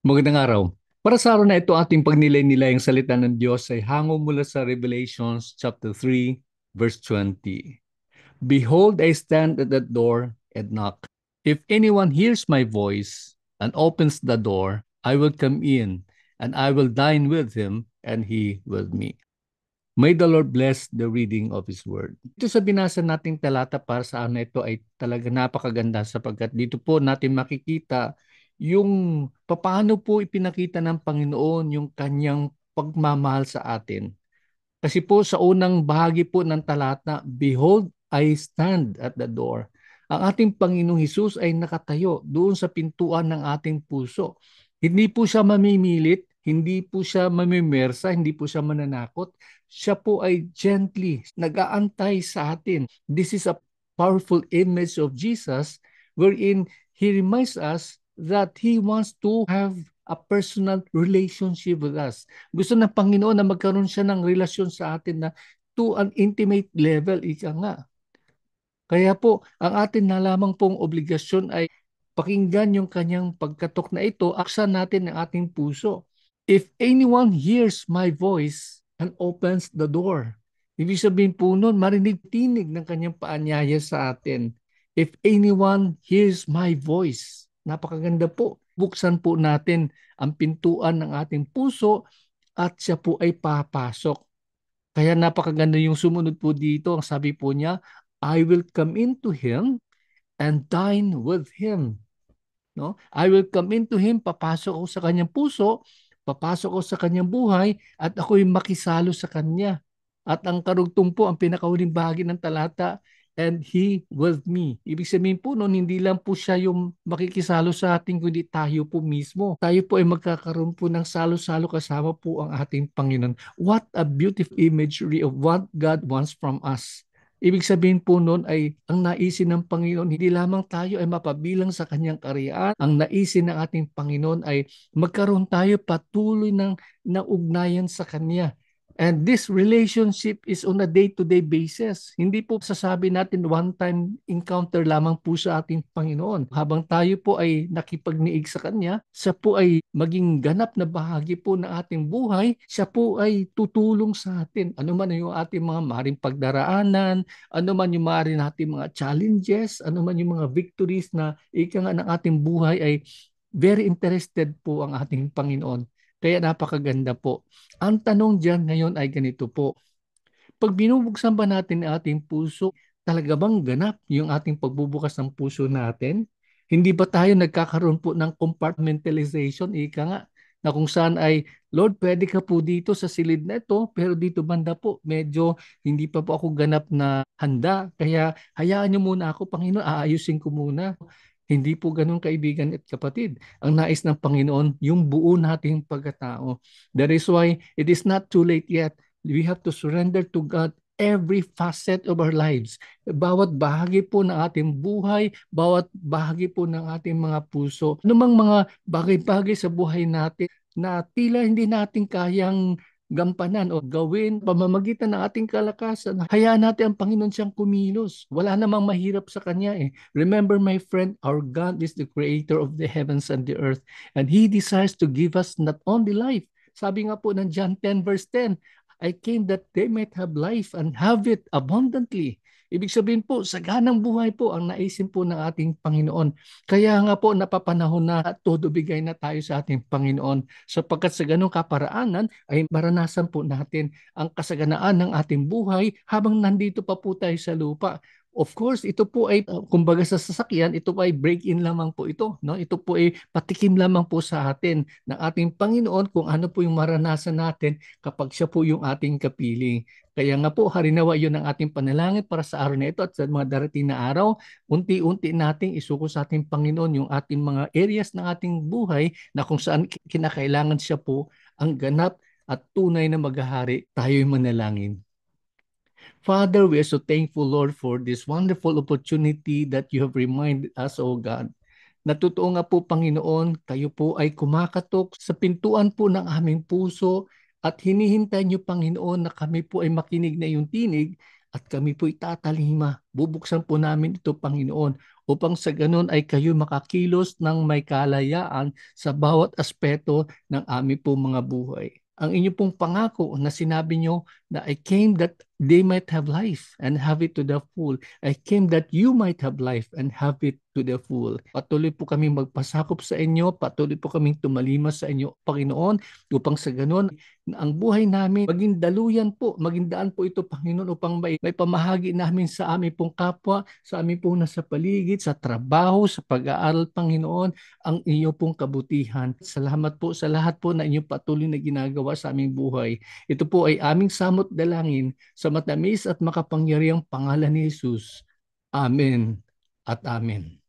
Magandang araw. Para sa araw na ito, ating pagnilay-nilay ang salita ng Diyos ay hango mula sa Revelations chapter 3, verse 20. Behold, I stand at the door and knock. If anyone hears my voice and opens the door, I will come in and I will dine with him and he with me. May the Lord bless the reading of His Word. Ito sa binasa nating talata para sa ano ito ay talaga napakaganda sapagkat dito po natin makikita yung papaano po ipinakita ng Panginoon yung kanyang pagmamahal sa atin. Kasi po sa unang bahagi po ng talata, Behold, I stand at the door. Ang ating Panginoong Hesus ay nakatayo doon sa pintuan ng ating puso. Hindi po siya mamimilit, hindi po siya mamimersa, hindi po siya mananakot. Siya po ay gently nag-aantay sa atin. This is a powerful image of Jesus wherein He reminds us that He wants to have a personal relationship with us. Gusto ng Panginoon na magkaroon siya ng relasyon sa atin na to an intimate level, ika nga. Kaya po, ang atin na lamang pong obligasyon ay pakinggan yung kanyang pagkatok na ito, aksan natin ang ating puso. If anyone hears my voice and opens the door, ibig sabihin po nun, marinig-tinig ng kanyang paanyaya sa atin. If anyone hears my voice, napakaganda po. Buksan po natin ang pintuan ng ating puso at siya po ay papasok. Kaya napakaganda yung sumunod po dito. Ang sabi po niya, I will come into him and dine with him. No? I will come into him, papasok ako sa kanyang puso, papasok ako sa kanyang buhay, at ako'y makisalo sa kanya. At ang karugtong po, ang pinakahuling bahagi ng talata, and he with me. Ibig sabihin po noon, hindi lang po siya yung makikisalo sa atin, kundi tayo po mismo. Tayo po ay magkakaroon po ng salo-salo kasama po ang ating Panginoon. What a beautiful imagery of what God wants from us. Ibig sabihin po noon ay ang naisin ng Panginoon, hindi lamang tayo ay mapabilang sa kanyang karyaan. Ang naisin ng ating Panginoon ay magkaroon tayo patuloy ng ugnayan sa Kanya. And this relationship is on a day-to-day basis. Hindi po sasabi natin one-time encounter lamang po sa ating Panginoon. Habang tayo po ay nakipagniig sa Kanya, siya po ay maging ganap na bahagi po ng ating buhay. Siya po ay tutulong sa atin. Ano man yung ating mga maring pagdaraanan, ano man yung maaari natin mga challenges, ano man yung mga victories na ika nga ng ating buhay ay very interested po ang ating Panginoon. Kaya napakaganda po. Ang tanong diyan ngayon ay ganito po. Pag binubuksan ba natin ang ating puso, talaga bang ganap yung ating pagbubukas ng puso natin? Hindi ba tayo nagkakaroon po ng compartmentalization, ika nga, na kung saan ay, Lord, pwede ka po dito sa silid na ito, pero dito banda po, medyo hindi pa po ako ganap na handa. Kaya hayaan niyo muna ako, Panginoon, aayusin ko muna. Hindi po ganun kaibigan at kapatid. Ang nais ng Panginoon, yung buo nating pagkatao. That is why it is not too late yet. We have to surrender to God every facet of our lives. Bawat bahagi po ng ating buhay, bawat bahagi po ng ating mga puso. Anumang mga bagay-bagay sa buhay natin na tila hindi natin kayang gampanan o gawin pamamagitan ng ating kalakasan. Hayaan natin ang Panginoon siyang kumilos. Wala namang mahirap sa Kanya eh. Remember my friend, our God is the creator of the heavens and the earth and He desires to give us not only life. Sabi nga po ng John 10 verse 10, I came that they might have life and have it abundantly. Ibig sabihin po, saganang buhay po ang naisin po ng ating Panginoon. Kaya nga po napapanahon na todo bigay na tayo sa ating Panginoon sapagkat sa ganong kaparaanan ay maranasan po natin ang kasaganaan ng ating buhay habang nandito pa po tayo sa lupa. Of course, ito po ay kumbaga sa sasakyan, ito po ay break-in lamang po ito, no? Ito po ay patikim lamang po sa atin ng ating Panginoon kung ano po yung maranasan natin kapag siya po yung ating kapiling. Kaya nga po, harinawa yun ang ating panalangin para sa araw na ito at sa mga darating na araw, unti-unti nating isuko sa ating Panginoon yung ating mga areas ng ating buhay na kung saan kinakailangan siya po ang ganap at tunay na maghahari, tayo'y manalangin. Father, we are so thankful, Lord, for this wonderful opportunity that you have reminded us, O God. Natutuo nga po, Panginoon, kayo po ay kumakatok sa pintuan po ng aming puso at hinihintay niyo, Panginoon, na kami po ay makinig na iyong tinig at kami po itatalima. Bubuksan po namin ito, Panginoon, upang sa ganun ay kayo makakilos ng may kalayaan sa bawat aspeto ng aming po mga buhay. Ang inyo pong pangako na sinabi nyo na I came that they might have life and have it to the full. I came that you might have life and have it to the full. Patuloy po kaming magpasakop sa inyo, patuloy po kaming tumalimas sa inyo, Panginoon, upang sa ganun ang buhay namin maging daluyan po, maging daan po ito, Panginoon, upang may pamahagi namin sa aming pong kapwa, sa aming pong nasa paligid, sa trabaho, sa pag-aaral, Panginoon, ang inyo pong kabutihan. Salamat po sa lahat po na inyong patuloy na ginagawa sa aming buhay. Ito po ay aming samot dalangin sa matamis at makapangyarihang pangalan ni Jesus. Amen at amen.